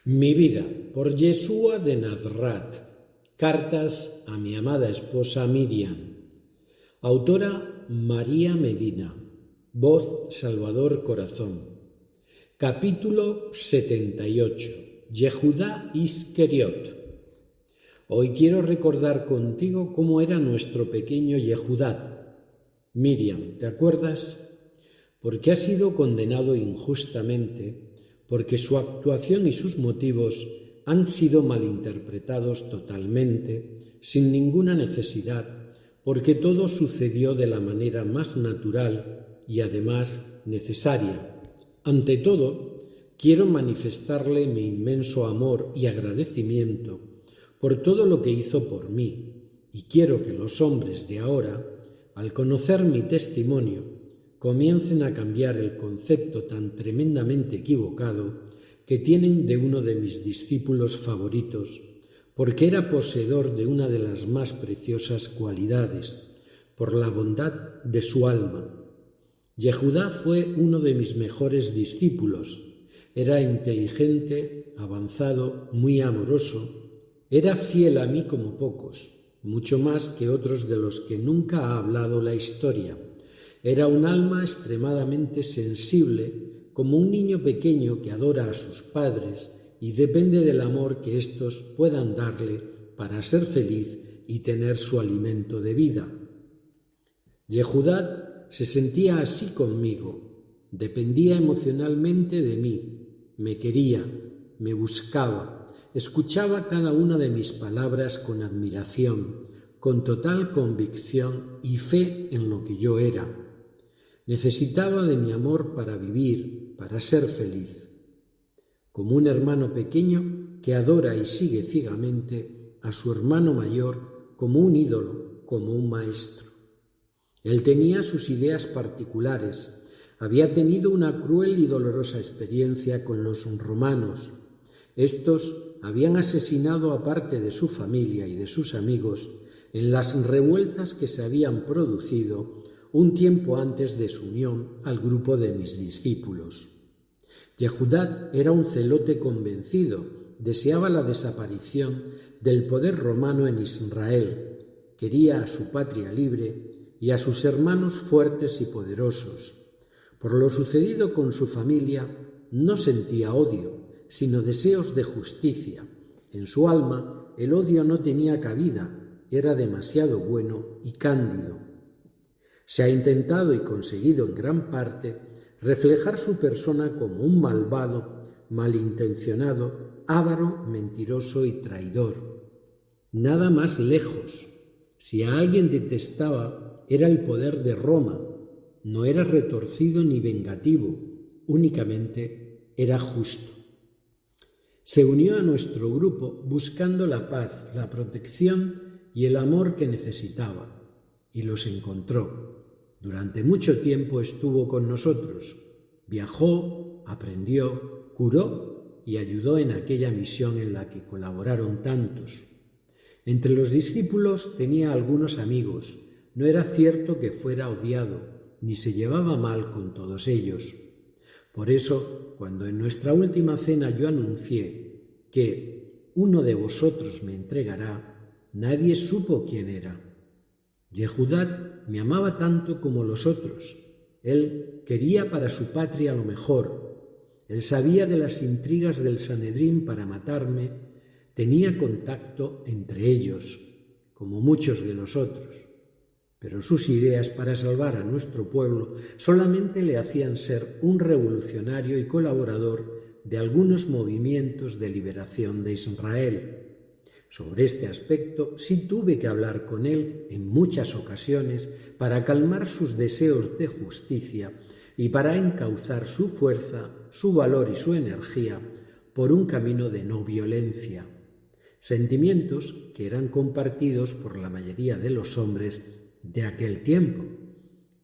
Mi vida, por Yeshua de Nazrat. Cartas a mi amada esposa Miriam. Autora María Medina. Voz Salvador Corazón. Capítulo 78. Yehudá Isqueriot. Hoy quiero recordar contigo cómo era nuestro pequeño Yehudá. Miriam, ¿te acuerdas? Porque ha sido condenado injustamente, porque su actuación y sus motivos han sido malinterpretados totalmente, sin ninguna necesidad, porque todo sucedió de la manera más natural y además necesaria. Ante todo, quiero manifestarle mi inmenso amor y agradecimiento por todo lo que hizo por mí, y quiero que los hombres de ahora, al conocer mi testimonio, comiencen a cambiar el concepto tan tremendamente equivocado que tienen de uno de mis discípulos favoritos, porque era poseedor de una de las más preciosas cualidades, por la bondad de su alma. Yehudá fue uno de mis mejores discípulos. Era inteligente, avanzado, muy amoroso. Era fiel a mí como pocos, mucho más que otros de los que nunca ha hablado la historia. Era un alma extremadamente sensible, como un niño pequeño que adora a sus padres y depende del amor que éstos puedan darle para ser feliz y tener su alimento de vida. Yehudá se sentía así conmigo, dependía emocionalmente de mí, me quería, me buscaba, escuchaba cada una de mis palabras con admiración, con total convicción y fe en lo que yo era. Necesitaba de mi amor para vivir, para ser feliz, como un hermano pequeño que adora y sigue ciegamente a su hermano mayor como un ídolo, como un maestro. Él tenía sus ideas particulares, había tenido una cruel y dolorosa experiencia con los romanos. Estos habían asesinado a parte de su familia y de sus amigos en las revueltas que se habían producido un tiempo antes de su unión al grupo de mis discípulos. Yehudá era un celote convencido, deseaba la desaparición del poder romano en Israel, quería a su patria libre y a sus hermanos fuertes y poderosos. Por lo sucedido con su familia, no sentía odio, sino deseos de justicia. En su alma, el odio no tenía cabida, era demasiado bueno y cándido. Se ha intentado y conseguido en gran parte reflejar su persona como un malvado, malintencionado, avaro, mentiroso y traidor. Nada más lejos. Si a alguien detestaba, era el poder de Roma. No era retorcido ni vengativo, únicamente era justo. Se unió a nuestro grupo buscando la paz, la protección y el amor que necesitaba, y los encontró. Durante mucho tiempo estuvo con nosotros, viajó, aprendió, curó y ayudó en aquella misión en la que colaboraron tantos. Entre los discípulos tenía algunos amigos, no era cierto que fuera odiado, ni se llevaba mal con todos ellos. Por eso, cuando en nuestra última cena yo anuncié que uno de vosotros me entregará, nadie supo quién era. Yehudá me amaba tanto como los otros. Él quería para su patria lo mejor. Él sabía de las intrigas del Sanedrín para matarme. Tenía contacto entre ellos, como muchos de nosotros. Pero sus ideas para salvar a nuestro pueblo solamente le hacían ser un revolucionario y colaborador de algunos movimientos de liberación de Israel. Sobre este aspecto sí tuve que hablar con él en muchas ocasiones para calmar sus deseos de justicia y para encauzar su fuerza, su valor y su energía por un camino de no violencia. Sentimientos que eran compartidos por la mayoría de los hombres de aquel tiempo.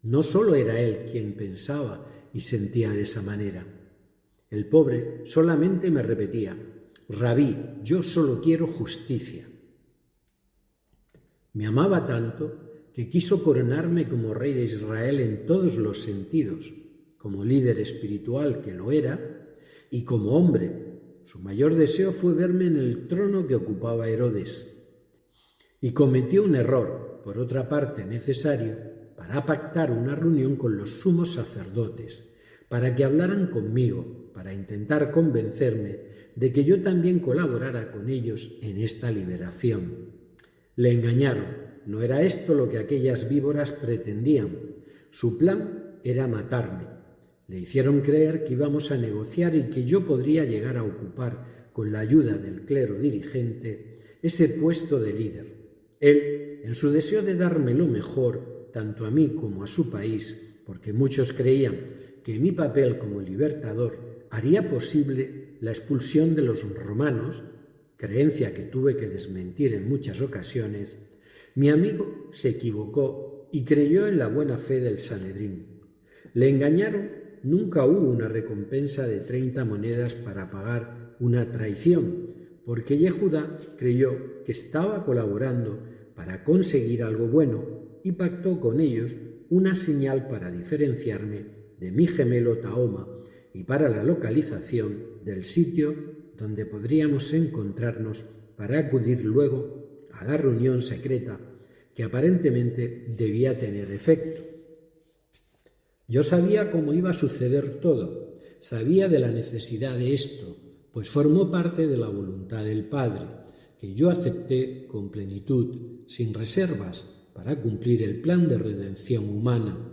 No solo era él quien pensaba y sentía de esa manera. El pobre solamente me repetía: Rabí, yo solo quiero justicia. Me amaba tanto que quiso coronarme como rey de Israel en todos los sentidos, como líder espiritual que lo era, y como hombre, Su mayor deseo fue verme en el trono que ocupaba Herodes. Y cometió un error, por otra parte necesario, para pactar una reunión con los sumos sacerdotes, para que hablaran conmigo, para intentar convencerme de que yo también colaborara con ellos en esta liberación. Le engañaron. No era esto lo que aquellas víboras pretendían. Su plan era matarme. Le hicieron creer que íbamos a negociar y que yo podría llegar a ocupar, con la ayuda del clero dirigente, ese puesto de líder. Él, en su deseo de darme lo mejor, tanto a mí como a su país, porque muchos creían que mi papel como libertador haría posible la expulsión de los romanos, creencia que tuve que desmentir en muchas ocasiones, mi amigo se equivocó y creyó en la buena fe del Sanedrín. Le engañaron. Nunca hubo una recompensa de 30 monedas para pagar una traición, porque Yehudá creyó que estaba colaborando para conseguir algo bueno y pactó con ellos una señal para diferenciarme de mi gemelo Tahoma y para la localización del sitio donde podríamos encontrarnos para acudir luego a la reunión secreta que aparentemente debía tener efecto. Yo sabía cómo iba a suceder todo, sabía de la necesidad de esto, pues formó parte de la voluntad del Padre, que yo acepté con plenitud, sin reservas, para cumplir el plan de redención humana.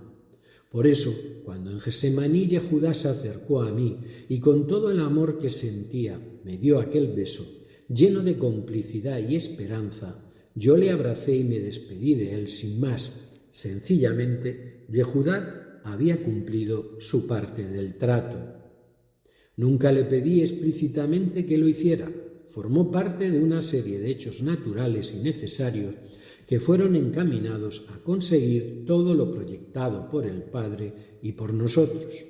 Por eso, cuando en Gesemaní Yehudá se acercó a mí y con todo el amor que sentía me dio aquel beso, lleno de complicidad y esperanza, yo le abracé y me despedí de él sin más. Sencillamente, Yehudá había cumplido su parte del trato. Nunca le pedí explícitamente que lo hiciera. Formó parte de una serie de hechos naturales y necesarios que fueron encaminados a conseguir todo lo proyectado por el Padre y por nosotros.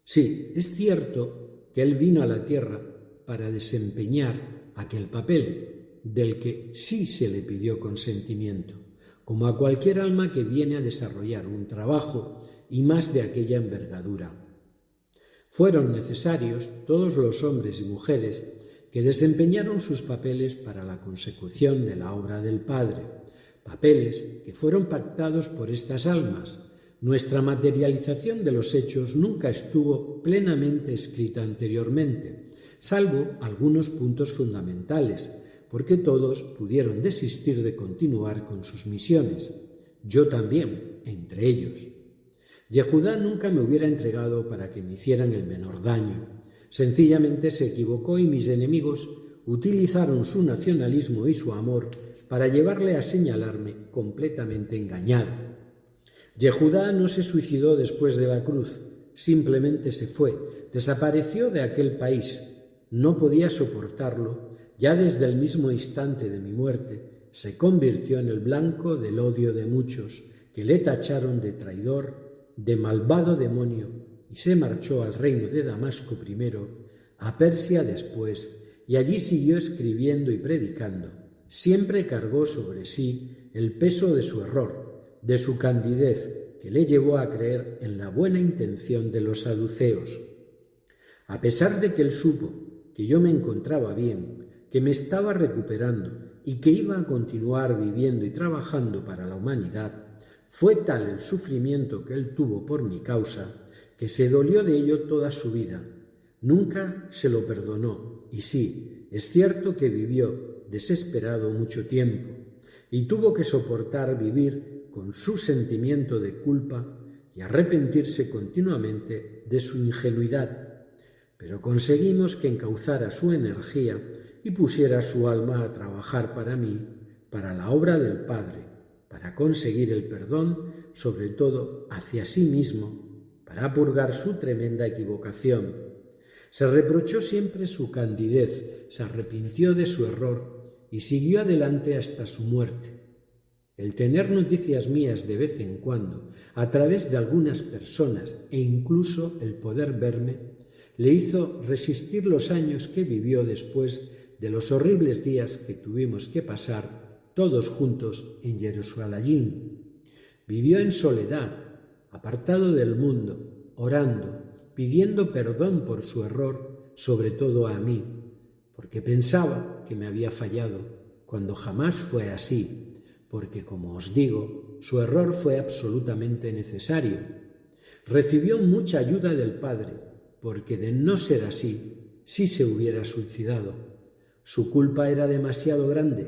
Sí, es cierto que Él vino a la tierra para desempeñar aquel papel del que sí se le pidió consentimiento, como a cualquier alma que viene a desarrollar un trabajo y más de aquella envergadura. Fueron necesarios todos los hombres y mujeres que desempeñaron sus papeles para la consecución de la obra del Padre, papeles que fueron pactados por estas almas. Nuestra materialización de los hechos nunca estuvo plenamente escrita anteriormente, salvo algunos puntos fundamentales, porque todos pudieron desistir de continuar con sus misiones. Yo también, entre ellos. Yehudá nunca me hubiera entregado para que me hicieran el menor daño. Sencillamente se equivocó y mis enemigos utilizaron su nacionalismo y su amor para llevarle a señalarme completamente engañado. Yehudá no se suicidó después de la cruz, simplemente se fue, desapareció de aquel país. No podía soportarlo, ya desde el mismo instante de mi muerte, se convirtió en el blanco del odio de muchos, que le tacharon de traidor, de malvado demonio, y se marchó al reino de Damasco primero, a Persia después, y allí siguió escribiendo y predicando. Siempre cargó sobre sí el peso de su error, de su candidez, que le llevó a creer en la buena intención de los saduceos. A pesar de que él supo que yo me encontraba bien, que me estaba recuperando y que iba a continuar viviendo y trabajando para la humanidad, fue tal el sufrimiento que él tuvo por mi causa, que se dolió de ello toda su vida. Nunca se lo perdonó, y sí, es cierto que vivió desesperado mucho tiempo, y tuvo que soportar vivir con su sentimiento de culpa y arrepentirse continuamente de su ingenuidad. Pero conseguimos que encauzara su energía y pusiera su alma a trabajar para mí, para la obra del Padre, para conseguir el perdón, sobre todo hacia sí mismo, para purgar su tremenda equivocación. Se reprochó siempre su candidez, se arrepintió de su error y siguió adelante hasta su muerte. El tener noticias mías de vez en cuando, a través de algunas personas e incluso el poder verme, le hizo resistir los años que vivió después de los horribles días que tuvimos que pasar todos juntos en Jerusalén. Vivió en soledad, apartado del mundo, orando, pidiendo perdón por su error, sobre todo a mí, porque pensaba que me había fallado, cuando jamás fue así, porque, como os digo, su error fue absolutamente necesario. Recibió mucha ayuda del Padre, porque de no ser así, sí se hubiera suicidado. Su culpa era demasiado grande,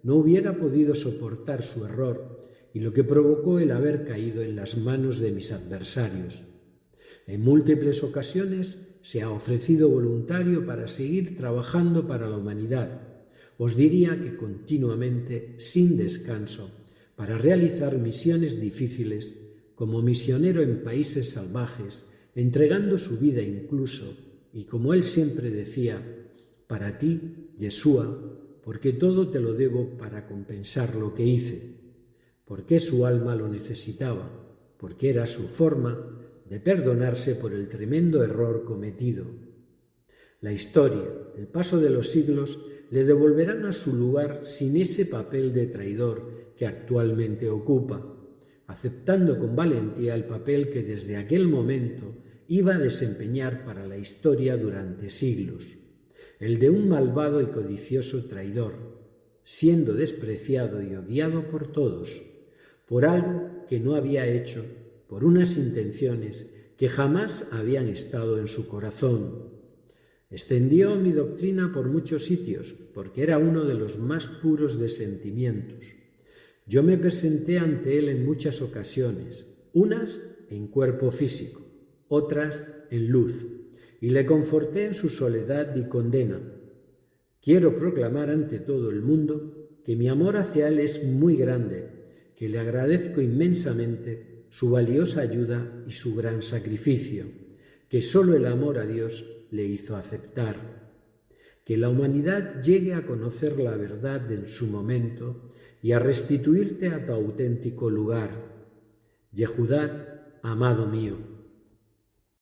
no hubiera podido soportar su error y lo que provocó el haber caído en las manos de mis adversarios. En múltiples ocasiones se ha ofrecido voluntario para seguir trabajando para la humanidad. Os diría que continuamente, sin descanso, para realizar misiones difíciles, como misionero en países salvajes, entregando su vida incluso, y como él siempre decía, para ti, Yeshua, porque todo te lo debo para compensar lo que hice, porque su alma lo necesitaba, porque era su forma de perdonarse por el tremendo error cometido. La historia, el paso de los siglos, le devolverán a su lugar sin ese papel de traidor que actualmente ocupa, aceptando con valentía el papel que desde aquel momento iba a desempeñar para la historia durante siglos, el de un malvado y codicioso traidor, siendo despreciado y odiado por todos, por algo que no había hecho, por unas intenciones que jamás habían estado en su corazón. Extendió mi doctrina por muchos sitios, porque era uno de los más puros de sentimientos. Yo me presenté ante él en muchas ocasiones, unas en cuerpo físico, otras en luz, y le conforté en su soledad y condena. Quiero proclamar ante todo el mundo que mi amor hacia él es muy grande, que le agradezco inmensamente su valiosa ayuda y su gran sacrificio, que solo el amor a Dios le hizo aceptar. Que la humanidad llegue a conocer la verdad en su momento y a restituirte a tu auténtico lugar. Yehudat, amado mío.